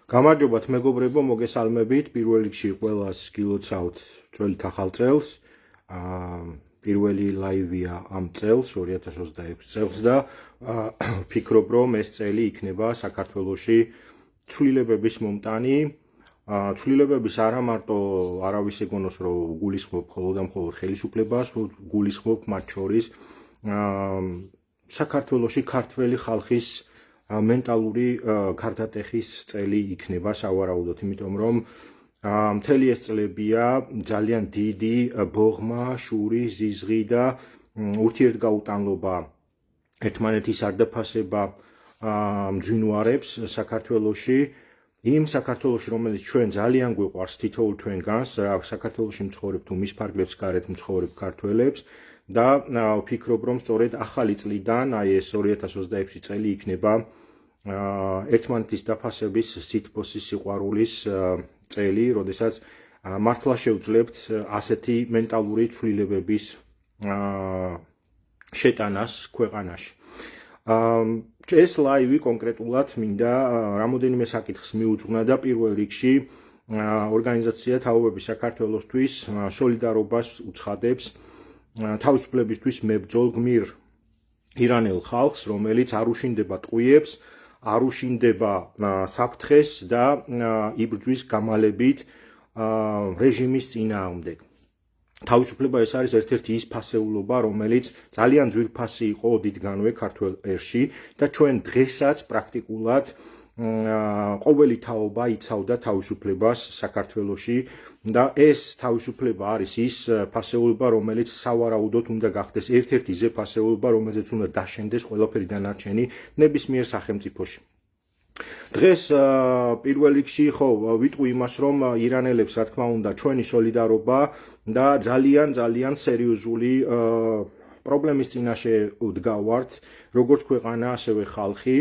გამარჯობათ მეგობრებო, მოგესალმებით. პირველ რიგში ყველას გილოცავთ წველით ახალ წელს. პირველი ლაივია ამ წელს, 2026 წელს და ვფიქრობ, რომ ეს წელი იქნება საქართველოში ცვლილებების მომტანი. ცვლილებების არა მარტო არავის ეგონოს, რომ გულისხმობ მხოლოდ და მხოლოდ ხელისუფლებას, გულისხმობ მათ შორის საქართველოში ქართველი ხალხის მენტალური გარდატეხის წელი იქნება სავარაუდოდ, იმიტომ რომ მთელი ეს წლებია ძალიან დიდი ბოღმა, შური, ზიზღი და ურთიერთგაუტანლობა, ერთმანეთის არდაფასება მძვინვარებს საქართველოში. იმ საქართველოში, რომელიც ჩვენ ძალიან გვიყვარს თითოეულ ჩვენგანს, საქართველოში მცხოვრებ თუ მის ფარგლებს გარეთ მცხოვრებ ქართველებს და ვფიქრობ, რომ სწორედ ახალი წლიდან, აი ეს 2026 წელი იქნება ერთმანეთის დაფასების, სითბოსის, სიყვარულის წელი, როდესაც მართლა შევძლებთ ასეთი მენტალური ცვლილებების შეტანას ქვეყანაში. ეს ლაივი კონკრეტულად მინდა რამოდენიმე საკითხს მიუძღვნა და პირველ რიგში ორგანიზაცია თაობები საქართველოსთვის სოლიდარობას უცხადებს თავისუფლებისთვის მებრძოლ გმირ ირანელ ხალხს, რომელიც არ უშინდება ტყვიებს, არ უშინდება საფრთხეს და იბრძვის გამალებით რეჟიმის წინააღმდეგ. თავისუფლება ეს არის ერთ-ერთი ის ფასეულობა, რომელიც ძალიან ძვირფასი იყო ოდითგანვე ქართველ ერში და ჩვენ დღესაც პრაქტიკულად ყოველი თაობა იცავდა თავისუფლებას საქართველოში და ეს თავისუფლება არის ის ფასეულობა, რომელიც სავარაუდოდ უნდა გახდეს ერთ-ერთი ზე ფასეულობა, რომელზეც უნდა დაშენდეს ყველაფერი დანარჩენი ნებისმიერ სახელმწიფოში. დღეს პირველ რიგში ხო ვიტყვი იმას, რომ ირანელებს რა თქმა უნდა ჩვენი სოლიდარობა და ძალიან სერიოზული პრობლემის წინაშე ვდგავართ, როგორც ქვეყანა, ასევე ხალხი.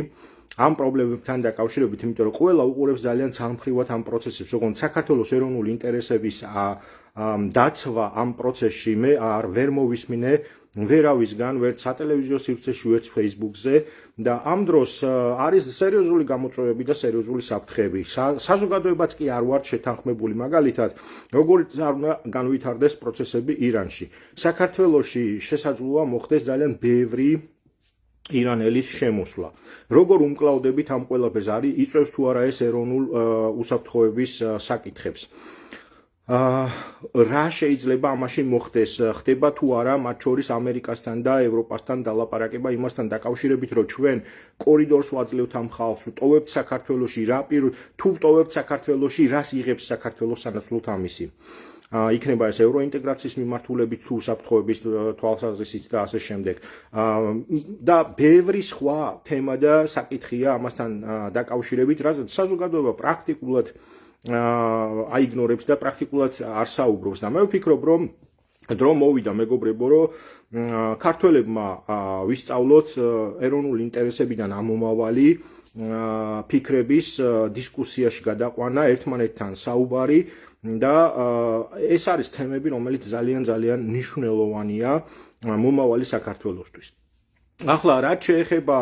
ამ პრობლემებთან დაკავშირებით, იმიტომ რომ ყველა უყურებს ძალიან ცალმხრივად ამ პროცესებს, როგორც საქართველოს ეროვნული ინტერესების დაცვა ამ პროცესში მე ვერ მოვისმინე ვერავისგან, ვერც სატელევიზიო სივრცეში, ვერც Facebook-ზე და ამ დროს არის სერიოზული გამოწვევები და სერიოზული საფრთხეები. საზოგადოებაც კი არ ვართ შეთანხმებული, მაგალითად, როგორც არ უნდა განვითარდეს პროცესები ირანში. საქართველოში შესაძლოა მოხდეს ძალიან ბევრი ირანელის შემოსვლა. როგორ უმკლავდებით ამ ყველაფერს, არის იწევს თუ არა ეს ეროვნულ უსაფრთხოების საკითხებს. რა შეიძლება ამაში მოხდეს, ხდება თუ არა მათ შორის ამერიკასთან და ევროპასთან დალაპარაკება იმასთან დაკავშირებით, რომ ჩვენ კორიდორს ვაძლევთ ამ ხალხს, ვტოვებთ საქართველოში, თუ ვტოვებთ საქართველოში, რას იღებს საქართველოს სანაცვლოდ ამისი. იქნება ეს ევროინტეგრაციის მიმართულებით თუ უსაფრთხოების თვალსაზრისით და ასე შემდეგ. და ბევრი სხვა თემა და საკითხია ამასთან დაკავშირებით, რასაც საზოგადოება პრაქტიკულად აიგნორებს და პრაქტიკულად არ საუბრობს და მე ვფიქრობ, რომ დრო მოვიდა მეგობრებო, რომ ქართველებმა ვისწავლოთ ეროვნული ინტერესებიდან ამომავალი ფიქრების დისკუსიაში გადაყვანა, ერთმანეთთან საუბარი და ეს არის თემები, რომელიც ძალიან მნიშვნელოვანია მომავალი საქართველოსთვის. ახლა რაც შეეხება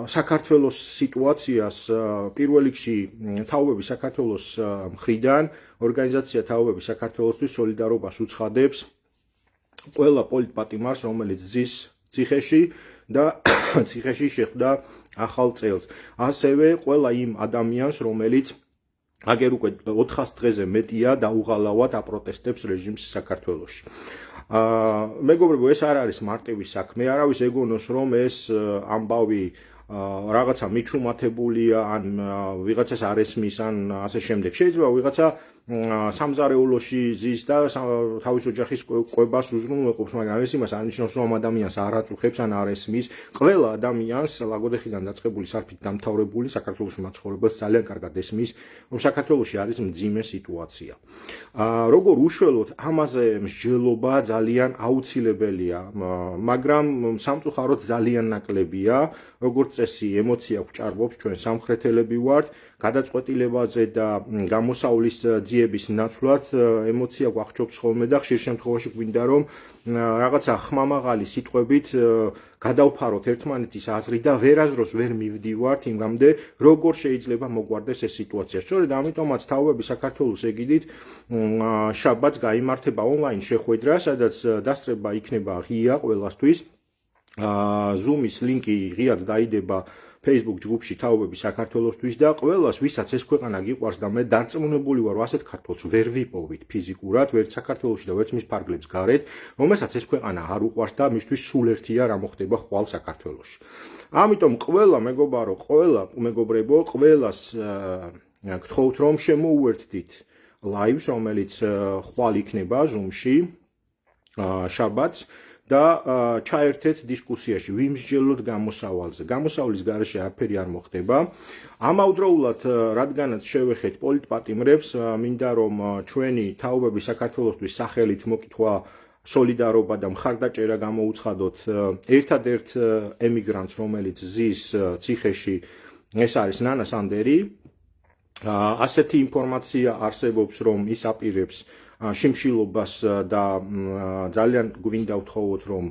საქართველოს სიტუაციას, პირველ რიგში თაობები საქართველოს მხრიდან ორგანიზაცია თაობები საქართველოსთვის სოლიდარობას უცხადებს ყველა პოლიტპატიმარს, რომელიც ზის ციხეში და ციხეში შეხვდა ახალ წელს. ასევე ყველა იმ ადამიანს, რომელიც აგერ უკვე 400 დღეზე მეტია დაუღალავად აპროტესტებს რეჟიმს საქართველოში. მეგობრებო, ეს არ არის მარტივი საქმე, არავის ეგონოს, რომ ეს ამბავი რაღაცა მიჩუმათებულია, ან ვიღაცას არ ესმის, ან ასე შემდეგ. შეიძლება ვიღაცა სამზარეულოში ზის და თავის ოჯახის კვებას უზრუნველყოფს, მაგრამ ეს იმას არ ნიშნავს, რომ ამ ადამიანს არ აწუხებს ან არ ესმის. ყველა ადამიანს ლაგოდეხიდან დაწყებული სარფით დამთავრებული საქართველოში მაცხოვრებელს ძალიან კარგად ესმის, რომ საქართველოში არის მძიმე სიტუაცია. როგორ უშველოთ, ამაზე მსჯელობა ძალიან აუცილებელია, მაგრამ სამწუხაროდ ძალიან ნაკლებია. როგორც წესი, ემოცია გვჭარბობს, ჩვენ სამხრეთელები ვართ, გადაწყვეტილებაზე და გამოსავლის ემოციების ნაცვლად ემოცია გვახჭობს ხოლმე და ხშირ შემთხვევაში გვინდა რომ რაღაცა ხმამაღალი სიტყვებით გადავფაროთ ერთმანეთის აზრი და ვერაზროს ვერ მივდივართ იმამდე როგორ შეიძლება მოგვარდეს ეს სიტუაცია. სწორედ ამიტომაც თაობები საქართველოს ეგიდით შაბათს გაიმართება ონლაინ შეხვედრა, სადაც დასწრება იქნება ღია ყველასთვის. Zoom-ის ლინკი ღიად დაიდება Facebook ჯგუფში თაობები საქართველოსთვის და ყველას ვისაც ეს ქვეყანა გიყვარს და მე დარწმუნებული ვარ ასეთ ქართველს ვერ ვიპოვით ფიზიკურად ვერც საქართველოში და ვერც მის ფარგლებს გარეთ რომელსაც ეს ქვეყანა არ უყვარს და მისთვის სულ ერთია რა მოხდება ხვალ საქართველოში. ამიტომ ყველა მეგობარო ყველა მეგობრებო ყველას გთხოვთ რომ შემოუერთდით live-ს რომელიც ხვალ იქნება Zoom-ში შაბათს და ჩაერთეთ დისკუსიაში ვიმსჯელოთ გამოსავალზე. გამოსავლის გარეშე არაფერი არ მოხდება. ამავდროულად რადგანაც შევეხეთ პოლიტპატიმრებს, მინდა რომ ჩვენი თაობები საქართველოსთვის სახელით მოკითხვა სოლიდარობა და მხარდაჭერა გამოუცხადოთ ერთადერთ ემიგრანტს რომელიც ზის ციხეში ეს არის ნანა სანდერი. ასეთი ინფორმაცია არსებობს რომ ის აპირებს შიმშილობას და ძალიან გვინდა ვთხოვოთ რომ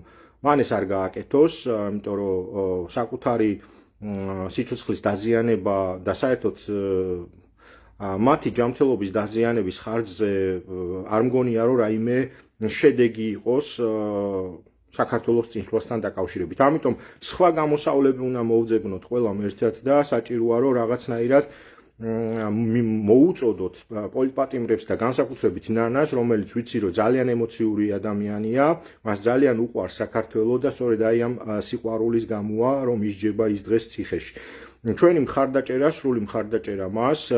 მან ეს არ გააკეთოს, იმიტომ რომ საკუთარი სიცოცხლის დაზიანება და საერთოდ მათი ჯანმრთელობის დაზიანების ხარჯზე არ მგონია რომ რაიმე შედეგი იყოს საქართველოს წინსვლასთან დაკავშირებით. ამიტომ სხვა გამოსავლები უნდა მოვძებნოთ ყველამ ერთად და საჭიროა რომ რაღაცნაირად მოუწოდოთ პოლიტპატიმრებს და განსაკუთრებით ნანას, რომელიც ვიცი რომ ძალიან ემოციური ადამიანია, მას ძალიან უყვარს საქართველო და სწორედ აი ამ სიყვარულის გამოა რომ ისჯება ის დღეს ციხეში. ჩვენი მხარდაჭერა, სრული მხარდაჭერა მას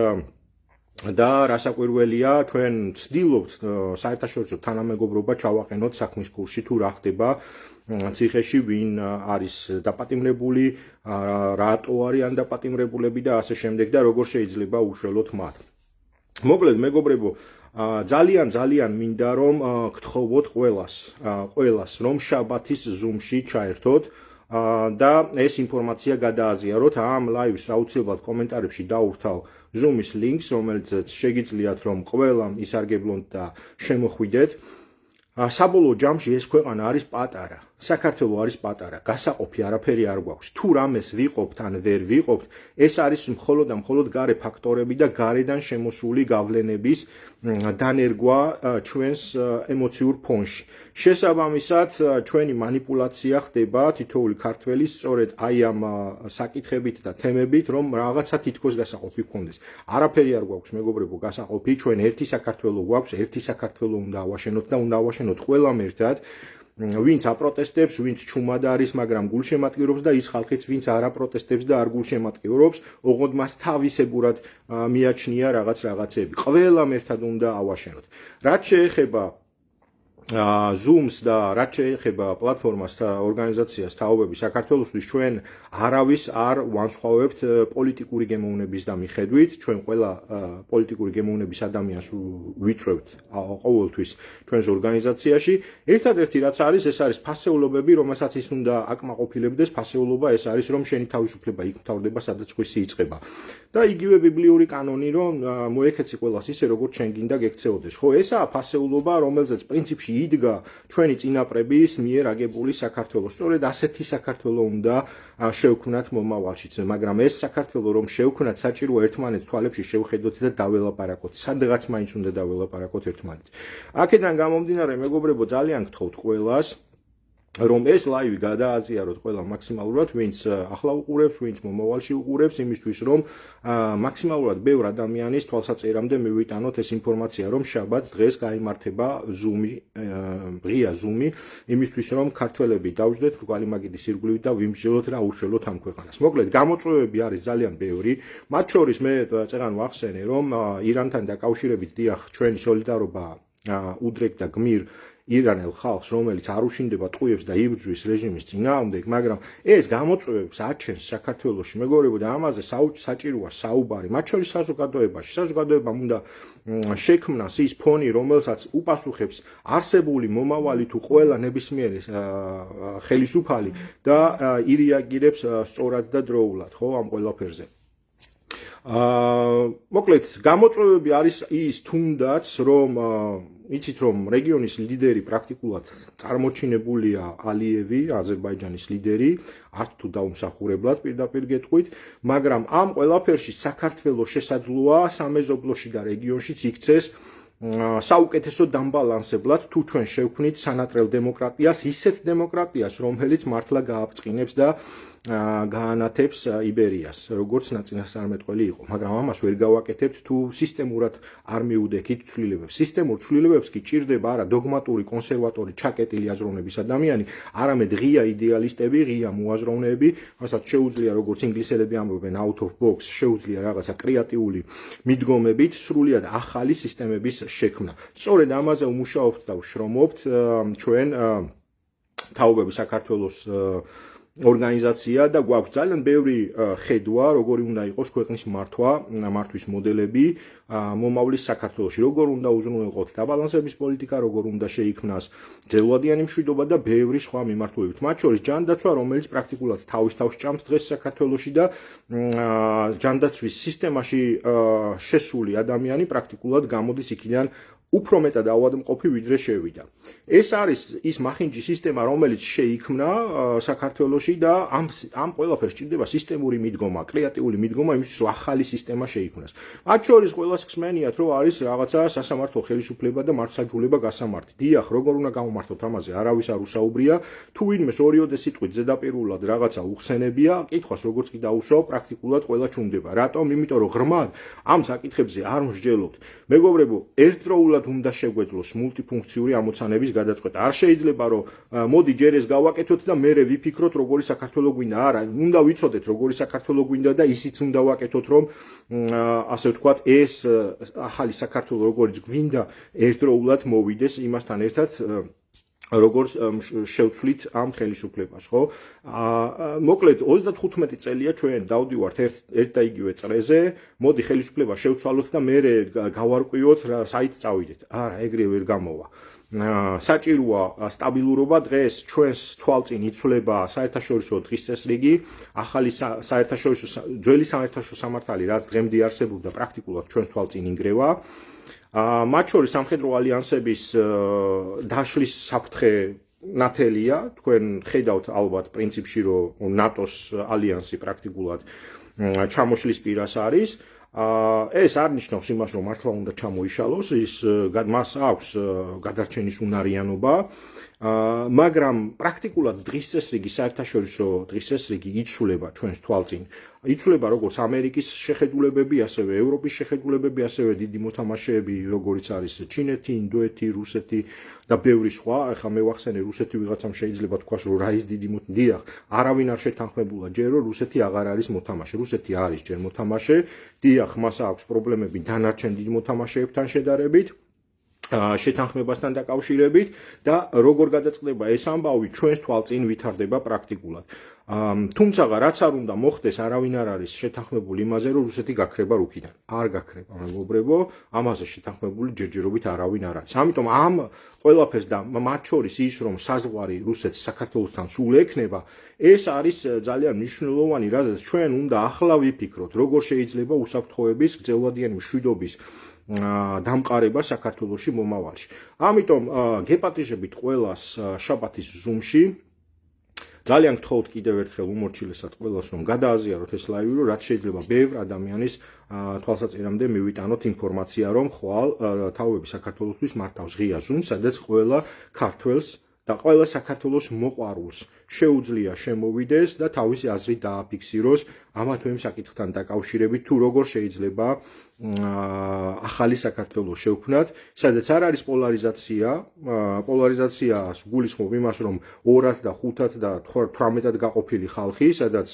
და რასაკვირველია ჩვენ ვცდილობთ საერთაშორისო თანამეგობრობა ჩავაყენოთ საქმის კურსში თუ რა ხდება ციხეში ვინ არის დაპატიმრებული, რატო არიან დაპატიმრებულები და ასე შემდეგ და როგორ შეიძლება უშველოთ მათ. მოკლედ მეგობრებო, ძალიან მინდა რომ გთხოვოთ ყველას რომ შაბათის Zoom-ში ჩაერთოთ და ეს ინფორმაცია გადააზიაროთ. ამ live-ს აუცილებლად კომენტარებში დაურთავ Zoom-ის ლინკს, რომელიც შეგიძლიათ რომ ყველამ ისარგებლოთ და შემოხვიდეთ. საბოლოო ჯამში ეს ქვეყანა არის პატარა. საქართველო არის პატარა. გასაყოფი არაფერი არ გვაქვს. თუ რამეს ვიყოფთ ან ვერ ვიყოფთ, ეს არის მხოლოდ და მხოლოდ გარე ფაქტორები და გარედან შემოსული გავლენების დანერგვა ჩვენს ემოციურ ფონში. შესაბამისად, ჩვენი манипуляცია ხდება თითოეული ქართველის სწორედ აი ამ საკითხებით და თემებით, რომ რაღაცა თითქოს გასაყოფი გქონდეს. არაფერი არ გვაქვს მეგობრებო გასაყოფი, ჩვენ ერთი საქართველო გვაქვს, ერთი საქართველო უნდა ავაშენოთ და უნდა ავაშენოთ ყველამ ერთად. ვინც აპროტესტებს, ვინც ჩუმად არის, მაგრამ გულშემატკივრობს და ის ხალხიც, ვინც არ აპროტესტებს და არ გულშემატკივრობს, ოღონდ მას თავისებურად მიაჩნია რაღაცეები. ყველამ ერთად უნდა ავაშენოთ. რაც შეეხება Zoom-ს და რაც შეეხება პლატფორმას და ორგანიზაციას თაობები საქართველოსთვის ჩვენ არავის არ ვანსხვავებთ პოლიტიკური გემოვნების და მიხედვით, ჩვენ ყველა პოლიტიკური გემოვნების ადამიანს ვიწევთ ყოველთვის ჩვენს ორგანიზაციაში. ერთადერთი რაც არის, ეს არის ფასეულობები, რომელსაც ის უნდა აკმაყოფილებდეს. ფასეულობა ეს არის, რომ შენი თავისუფლება იქ მთავრდება, სადაც ხვისი იწყება. და იგივე ბიბლიური კანონი, რომ მოექეცი ყველას ისე, როგორც შენ გინდა გექცეოდეს. ხო, ესაა ფასეულობა, რომელზეც პრინციპში იდგა ჩვენი წინაპრების მიერ აგებული საქართველოს. სწორედ ასეთი საქართველო უნდა შევქმნათ მომავალშიც, მაგრამ ეს საქართველო რომ შევქმნათ, საჭიროა ერთმანეთს თვალებში შევხედოთ და დაველაპარაკოთ. სადღაც მაინც უნდა დაველაპარაკოთ ერთმანეთს. აქედან გამომდინარე, მეგობრებო, ძალიან გთხოვთ ყველას რომ ეს live გადააზიაროთ ყველა მაქსიმალურად, ვინც ახლა უყურებს, ვინც მომავალში უყურებს, იმისთვის რომ მაქსიმალურად ბევრ ადამიანის თვალსაჩინომდე მივიტანოთ ეს ინფორმაცია, რომ შაბათ დღეს გაიმართება Zoom-ი, ღია Zoom-ი, იმისთვის რომ ქართველები დავждეთ რუგალი მაგიდის ირგვლივით და ვიმსჯელოთ რა უშველოთ ამ ქვეყანას. მოკლედ, გამოწვევები არის ძალიან ბევრი, მათ შორის მე წეგან ვახსენე, რომ ირანთან დაკავშირებით დიახ, ჩვენი სოლიდარობა უდრეკ და გმირ ირანელ ხალხს, რომელიც არ უშინდება ტყუებს და იბრძვის რეჟიმის წინააღმდეგ, მაგრამ ეს გამოწვევებს აჩენს საქართველოში, მეგობრებო, და ამაზე საჭიროა საუბარი, მათ შორის საზოგადოებაში. საზოგადოებამ უნდა შექმნას ის ფონი, რომელსაც უპასუხებს არსებული მომავალი თუ ყველა ნებისმიერი ხელისუფალი და ირეაგირებს სწორად და დროულად, ხო, ამ ყველაფერზე. მოკლედ, გამოწვევები არის ის თუნდაც, რომ იცით რომ რეგიონის ლიდერი პრაქტიკულად წარმოჩინებულია ალიევი, აზერბაიჯანის ლიდერი, არც თუ დაუმსახურებლად პირდაპირ გეტყვით, მაგრამ ამ ყველაფერში საქართველოს შესაძლოა სამეზობლოში და რეგიონშიც იქცეს საუკეთესო დამბალანსებლად თუ ჩვენ შევქმნით სანატრელ დემოკრატიას, ისეთ დემოკრატიას, რომელიც მართლა გააბწყინებს და გაანათებს იბერიას, როგორც ნაწინასწარმეტყველი იყო, მაგრამ ამას ვერ გავაკეთებთ თუ სისტემურად არ მიუდექით ცვლილებებს. სისტემურ ცვლილებებს კი ჭირდება არა დოგმატური, კონსერვატორი, ჩაკეტილი აზროვნების ადამიანი, არამედ ღია იდეალისტები, ღია მოაზროვნეები, რასაც შეუძლია როგორც ინგლისელები ამბობენ out of box, შეუძლია რაღაცა კრეატიული მიდგომებით სრულიად ახალი სისტემების შექმნა. სწორედ ამაზე ვმუშაობთ და ვშრომობთ ჩვენ თაობები საქართველოს ორგანიზაცია და გვაქვს ძალიან ბევრი ხედვა, როგორი უნდა იყოს ქვეყნის მართვის მოდელები მომავლის საქართველოში, როგორ უნდა უზრუნველყოთ დაბალანსების პოლიტიკა, როგორ უნდა შეიქმნას ძელვადიანი მშვიდობა და ბევრი სხვა მიმართულებებით. მათ შორის ჯანდაცვა, რომელიც პრაქტიკულად თავის თავს ჭამს დღეს საქართველოში და ჯანდაცვის სისტემაში შესული ადამიანი პრაქტიკულად გამოდის იქიდან უფრო მეტად ავადმყოფი ვიდრე შევიდა. ეს არის ის მახინჯი სისტემა, რომელიც შეიქმნა საქართველოში და ამ ყველაფერს ჭირდება სისტემური მიდგომა, კრეატიული მიდგომა იმისთვის, რომ ახალი სისტემა შეიქმნას. მათ შორის ყველას ხსმენიათ, რომ არის რაღაცა სასამართლო ხელისუფლება და მართლმსაჯულება გასამართი. დიახ, როგორ უნდა გავუმართოთ ამაზე, არავის არ უსაუბრია. თუ ვინმეს ორიოდე სიტყვით ზედაპირულად რაღაცა უხსენებია, კითხვას როგორც კი დაუსვავ, პრაქტიკულად ყველა ჩუნდება. რატომ? იმიტომ რომ ღრმად ამ საკითხებზე არ მსჯელობთ. მეგობრებო, ერთდროულად უნდა შეგვეძლოს მულტიფუნქციური ამოცანების გადაწყვეტა. არ შეიძლება რომ მოდი ჯერ ეს გავაკეთოთ და მერე ვიფიქროთ როგორი საქართველო გვინდა. არა, უნდა ვიცოდეთ როგორი საქართველო გვინდა და ისიც უნდა ვაკეთოთ რომ ასე ვთქვათ ეს ახალი საქართველო როგორც გვინდა ერთდროულად მოვიდეს იმასთან ერთად როგორც შევცვლით ამ ხელისუფლებას, ხო? მოკლედ 35 წელია ჩვენ დავდივართ ერთ და იგივე წრეზე, მოდი ხელისუფლება შევცვალოთ და მერე გავარკვიოთ საით წავიდეთ. არა, ეგრე ვერ გამოვა. საჭიროა სტაბილურობა დღეს ჩვენს თვალწინ იცვლება საერთაშორისო დღის წესრიგი, ახალი ძველი საერთაშორისო სამართალი, რაც დღემდე არსებობდა, პრაქტიკულად ჩვენს თვალწინ ინგრევა. მათ შორის სამხედრო ალიანსების დაშლის საფრთხე ნათელია, თქვენ ხედავთ ალბათ პრინციპში, რომ ნატოს ალიანსი პრაქტიკულად ჩამოშლის პირას არის. ეს არ ნიშნავს იმას, რომ მართლა უნდა ჩამოიშალოს, მას აქვს გადარჩენის უნარიანობა, მაგრამ პრაქტიკულად დღის წესრიგი, საერთაშორისო დღის წესრიგი იცვლება ჩვენს თვალწინ. იცვლება როგორც ამერიკის შეხედულებები, ასევე ევროპის შეხედულებები, ასევე დიდი მოთამაშეები, როგორიც არის ჩინეთი, ინდოეთი, რუსეთი და ბევრი სხვა. ახლა მე ვახსენე რუსეთი ვიღაცამ შეიძლება თქვას, რომ რა ის დიდი დიახ, არავინ არ შეთანხმებულა ჯერ, რომ რუსეთი აღარ არის მოთამაშე. რუსეთი არის ჯერ მოთამაშე, დიახ, მას აქვს პრობლემები დანარჩენ დიდ მოთამაშეებთან შედარებით. შეთანხმებასთან დაკავშირებით და როგორ გადაწყდება ეს ამბავი ჩვენს თვალწინ ვითარდება პრაქტიკულად. თუმცა რაც არ უნდა მოხდეს, არავინ არ არის შეთანხმებული იმაზე, რომ რუსეთი გაქრება რუქიდან. არ გაქრება, მეგობრებო, ამაზე შეთანხმებული ჯერჯერობით არავინ არ არის. ამიტომ ამ ყველაფერს და მათ შორის ის, რომ საზღვარი რუსეთს საქართველოსთან სულ ექნება, ეს არის ძალიან მნიშვნელოვანი, რადგან ჩვენ უნდა ახლა ვიფიქროთ, როგორ შეიძლება უსაფრთხოების, გრძელვადიანი მშვიდობის დამყარება საქართველოში მომავალში. ამიტომ გეპატიჟებით ყველას შაბათის ზუმში. ძალიან გთხოვთ კიდევ ერთხელ უმორჩილესად ყველას, რომ გადააზიაროთ ეს ლაივი, რომ რაც შეიძლება ბევრ ადამიანის თვალსაჩინამდე მივიტანოთ ინფორმაცია, რომ ხვალ თაობები საქართველოსთვის მართავს ღია ზუმს, სადაც ყველა ქართველს და ყველა საქართველოს მოყვარულს შეუძლია შემოვიდეს და თავისი აზრი დააფიქსიროს ამა თუ იმ საკითხთან დაკავშირებით, თუ როგორ შეიძლება ახალი საქართველო შევქმნათ, სადაც არ არის პოლარიზაცია, პოლარიზაციას გულისხმობ იმას, რომ 2-ად და 5-ად და 18-ად გაყოფილი ხალხი, სადაც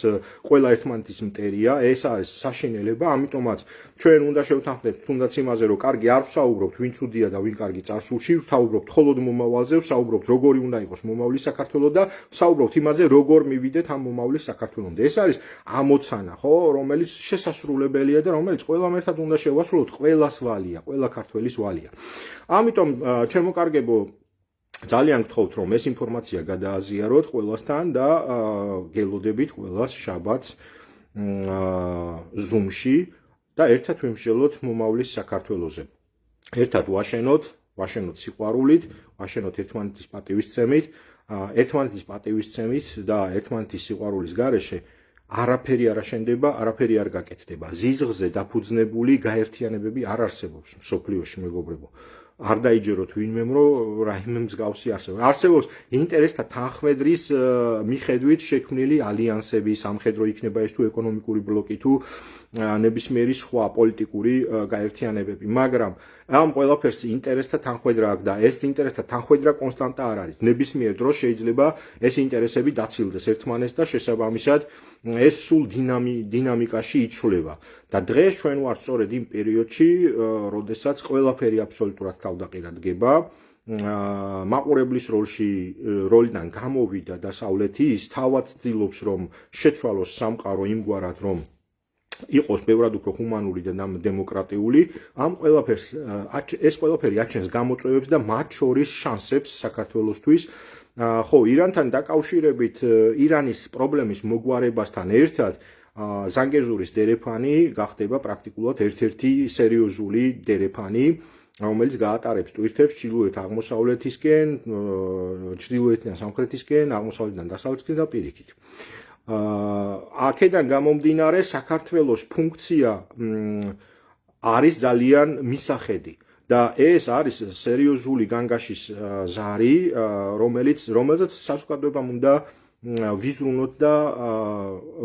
ყველა ერთმანეთის მტერია, ეს არის საშინელება, ამიტომაც ჩვენ უნდა შევთანხმდეთ თუნდაც იმაზე, რომ კარგი არ ვსაუბრობთ, ვინ ცუდია და ვინ კარგი წარსულში, ვსაუბრობთ მხოლოდ მომავალზე, ვსაუბრობთ როგორი უნდა იყოს მომავლის საქართველო და ვსაუბრობთ იმაზე, როგორ მივიდეთ ამ მომავლის საქართველომდე. ეს არის ამოცანა, ხო, რომელიც შესასრულებელია და რომელიც ყველამ ერთად უნდა შევასრულოთ, ყველას ვალია, ყველა ქართველის ვალია. ამიტომ ჩემო-კარგებო, ძალიან გთხოვთ, რომ ეს ინფორმაცია გადააზიაროთ ყველასთან და გელოდებით ყველას შაბათს ზუმში. და ერთად ვიმსჯელოთ მომავლის საქართველოზე. ერთად ვაშენოთ სიყვარულით, ვაშენოთ ერთმანეთის პატივისცემით, ერთმანეთის პატივისცემით და ერთმანეთის სიყვარულის გარეშე არაფერი არ აშენდება, არაფერი არ გაკეთდება. ზიზღზე დაფუძნებული გაერთიანებები არ არსებობს მსოფლიოში, მეგობრებო. არ დაიჯეროთ ვინმემ, რომ რაიმე მსგავსი არსებობს. არსებობს ინტერესთა თანხმედრის მიხედვით შექმნილი ალიანსები, სამხედრო იქნება ეს თუ ეკონომიკური ბლოკი თუ ნებისმიერი სხვა პოლიტიკური გაერთიანებები, მაგრამ ამ ყველაფერს ინტერესთა თანხმედრა აქვს და ეს ინტერესთა თანხმედრა კონსტანტა არ არის. ნებისმიერ დროს შეიძლება ეს ინტერესები დაცილდეს ერთმანეთს და შესაბამისად ეს სულ დინამიკაში იცვლება. და დღეს ჩვენ ვართ სწორედ იმ პერიოდში, როდესაც ყველაფერი აბსოლუტურად თავდაყირად დგება. მაყურებლის როლიდან გამოვიდა დასავლეთი, ის თავად ცდილობს რომ შეცვალოს სამყარო იმგვარად რომ იყოს ბევრად უფრო ჰუმანური და დემოკრატიული, ეს ყველაფერი აჩენს გამოწვევებს და მათ შორის შანსებს საქართველოსთვის. ხო, ირანთან დაკავშირებით ირანის პრობლემის მოგვარებასთან ერთად ზანგეზურის დერეფანი გახდება პრაქტიკულად ერთ-ერთი სერიოზული დერეფანი, რომელიც გაატარებს ტვირთებს ჩრდილოეთ-აღმოსავლეთისკენ, ჩრდილოეთიდან სამხრეთისკენ, აღმოსავლეთიდან დასავლეთისკენ და პირიქით. აქედან გამომდინარე საქართველოს ფუნქცია არის ძალიან მისახედი და ეს არის სერიოზული განგაშის ზარი, რომელზეც საზოგადოებამ უნდა ვიზრუნოთ და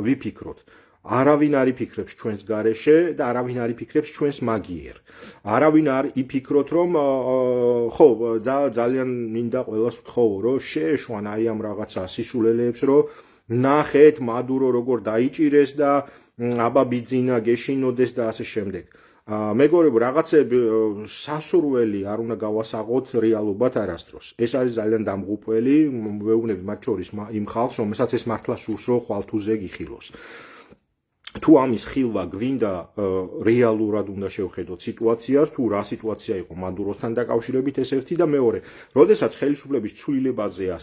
ვიფიქროთ. არავინ არ იფიქრებს ჩვენს გარეშე და არავინ არ იფიქრებს ჩვენს მაგიერ. არავინ არ იფიქროთ რომ ხო ძალიან მინდა ყველას ვთხოვო რომ შეეშვან აი ამ რაღაცა სისულელეებს რომ ნახეთ მადურო როგორ დაიჭირეს და აბა ბიძინა გეშინოდეს და ასე შემდეგ. მეგობრებო, რაღაცები სასურველი არ უნდა გავასაღოთ რეალობად არასდროს. ეს არის ძალიან დამღუპველი, ვეუბნები მათ შორის იმ ხალხს, რომელსაც ეს მართლა სურს, რომ ხვალთუზე გიხილოს. თუ ამის ხილვა გვინდა რეალურად უნდა შევხედოთ სიტუაციას, თუ რა სიტუაცია იყო მადუროსთან დაკავშირებით ეს ერთი და მეორე. როდესაც ხელისუფლების ცვლილებაზეა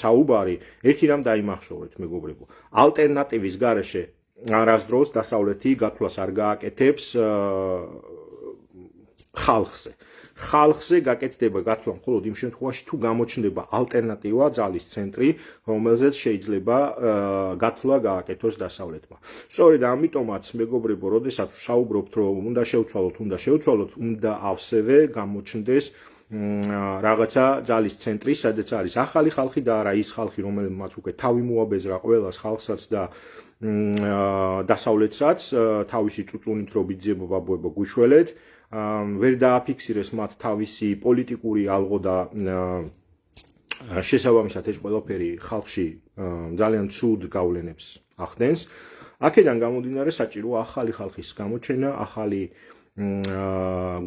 საუბარი, ერთი რამ დაიმახსოვრეთ, მეგობრებო. ალტერნატივის გარეშე არასდროს დასავლეთი გათვლას არ გააკეთებს ხალხზე. ხალხზე გაკეთდება გათვლა მხოლოდ იმ შემთხვევაში, თუ გამოჩნდება ალტერნატივა ძალის ცენტრი, რომელზეც შეიძლება გათვლა გააკეთოს დასავლეთმა. სწორედ ამიტომაც, მეგობრებო, როდესაც ვსაუბრობთ, რომ უნდა შევცვალოთ, უნდა ავსევე გამოჩნდეს რაღაცა ძალის ცენტრი, სადაც არის ახალი ხალხი და არა ის ხალხი, რომელმაც უკვე თავი მოაბეზრა ყველას ხალხსაც და დასავლეთსაც, თავისი წუწუნით რო ბიძიებო ბაბუებო გუშველეთ. ვერ დააფიქსირეს მათ თავისი პოლიტიკური ალღო და შესაბამისად ეს ყველაფერი ხალხში ძალიან ცუდ გავლენებს ახდენს. აქედან გამომდინარე საჭიროა ახალი ხალხის გამოჩენა, ახალი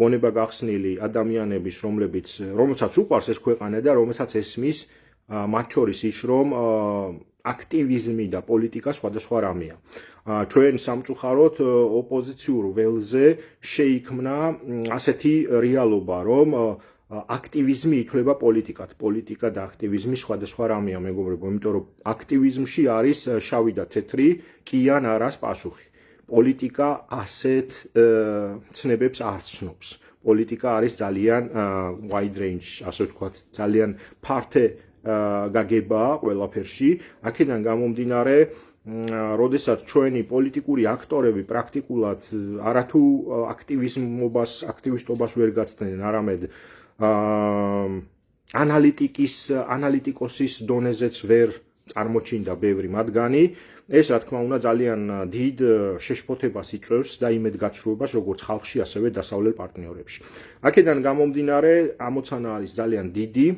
გონება გახსნილი ადამიანების, რომელსაც უყვარს ეს ქვეყანა და რომელსაც ესმის მათ შორის ის რომ აქტივიზმი და პოლიტიკა სხვადასხვა რამეა. ჩვენ სამწუხაროდ ოპოზიციურ ველზე შეიქმნა ასეთი რეალობა, რომ აქტივიზმი ითვლება პოლიტიკად. პოლიტიკა და აქტივიზმი სხვადასხვა რამეა, მეგობრებო, იმიტომ რომ აქტივიზმში არის შავი და თეთრი, კი ან არას პასუხი. პოლიტიკა ასეთ ცნებებს არ ცნობს. პოლიტიკა არის ძალიან wide range, ასე ვთქვათ, ძალიან ფართე გაგება ყველაფერში. აქედან გამომდინარე, როდესაც ჩვენი პოლიტიკური აქტორები პრაქტიკულად არათუ აქტივისტობას ვერ გაცდნენ, არამედ ანალიტიკოსის დონეზეც ვერ წარმოჩინდა ბევრი მათგანი, ეს რა თქმა უნდა ძალიან დიდ შეშფოთებას იწვევს და იმედგაცრუებას როგორც ხალხში, ასევე დასავლელ პარტნიორებში. აქედან გამომდინარე, ამოცანა არის ძალიან დიდი.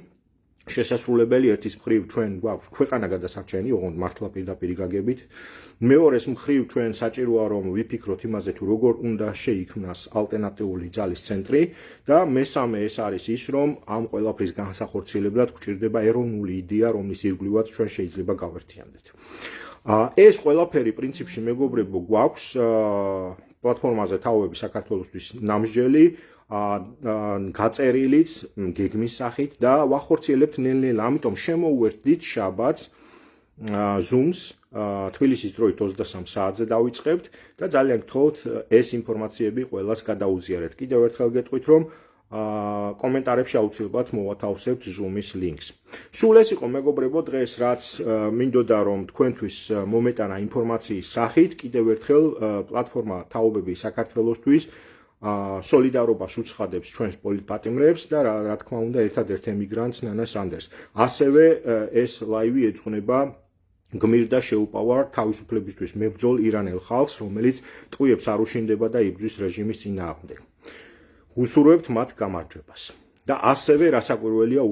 შესასრულებელი ერთის მხრივ ჩვენ გვაქვს ქვეყანა გადასარჩენი, ოღონდ მართლა პირდაპირ გაგებით. მეორეს მხრივ ჩვენ საჭიროა რომ ვიფიქროთ იმაზე თუ როგორ უნდა შეიქმნას ალტერნატიული ძალის ცენტრი და მესამე ეს არის ის რომ ამ ყველაფრის განსახორციელებლად გვჭირდება ეროვნული იდეა, რომლის ირგვლივაც ჩვენ შეიძლება გავერთიანდეთ. ეს ყველაფერი პრინციპში მეგობრებო გვაქვს პლატფორმაზე თავები საქართველოსთვის ნამსჯელი გაწერილიც გეგმის სახით და ვახორციელებთ ნელ-ნელა. ამიტომ შემოუერთდით შაბათს Zoom-ს თბილისის დროით 23 საათზე დავიწყებთ და ძალიან გთხოვთ ეს ინფორმაციები ყველას გადაუზიარეთ. კიდევ ერთხელ გეტყვით, რომ კომენტარებში აუცილებლად მოვათავსებთ Zoom-ის ლინკს. სულ ეს იყო მეგობრებო დღეს, რაც მინდოდა რომ თქვენთვის მომეტანა ინფორმაციის სახით. კიდევ ერთხელ პლატფორმა თაობები საქართველოსთვის სოლიდარობას უცხადებს ჩვენს პოლიტპატიმრებს და რა თქმა უნდა ერთადერთ ემიგრანტს ნანა სანდერს. ასევე ეს ლაივი ეძღვნება გმირ და შეუპოვარ თავისუფლებისთვის მებრძოლ ირანელ ხალხს, რომელიც ტყვიებს არ უშინდება და იბრძვის რეჟიმის წინააღმდეგ. უსურვებთ მათ გამარჯვებას. და ასევე რასაკვირველია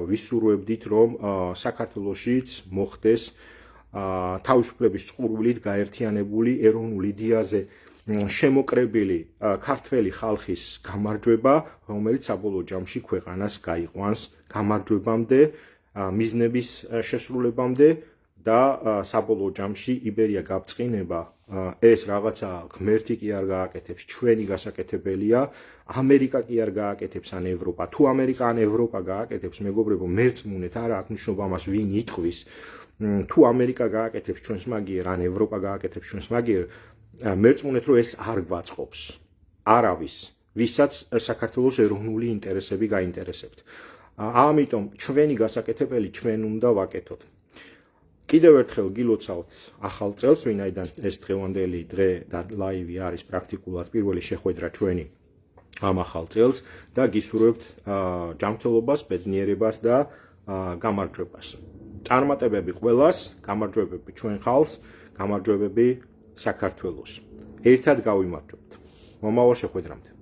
ვისურვებდით რომ საქართველოშიც მოხდეს თავისუფლების წყურვილით გაერთიანებული ეროვნული იდეაზე შემოკრებილი ქართველი ხალხის გამარჯვება, რომელიც საბოლოო ჯამში ქვეყანას გაიყვანს გამარჯვებამდე, მიზნების შესრულებამდე და საბოლოო ჯამში იბერია გაბწყინება ეს რაღაცა ღმერთი კი არ გააკეთებს, ჩვენი გასაკეთებელია, ამერიკა კი არ გააკეთებს ან ევროპა. თუ ამერიკა ან ევროპა გააკეთებს, მეგობრებო, მერწმუნეთ, არა აქვს მნიშვნელობა ამას ვინ იტყვის. თუ ამერიკა გააკეთებს ჩვენს მაგიერ ან ევროპა გააკეთებს ჩვენს მაგიერ, მერწმუნეთ, რომ ეს არ გვაწყობს. არავის, ვისაც საქართველოს ეროვნული ინტერესები გაინტერესებთ. ამიტომ ჩვენი გასაკეთებელი ჩვენ უნდა ვაკეთოთ. კიდევ ერთხელ გილოცავთ ახალ წელს, ვინაიდან ეს დღევანდელი დღე და ლაივი არის პრაქტიკულად პირველი შეხვედრა ჩვენი ამ ახალ წელს და გისურვებთ ჯანმრთელობას, ბედნიერებას და გამარჯვებას. წარმატებები ყველას, გამარჯვებები ჩვენ ხალხს, გამარჯვებები საქართველოს. ერთად გავიმარჯვებთ. მომავალ შეხვედრამდე.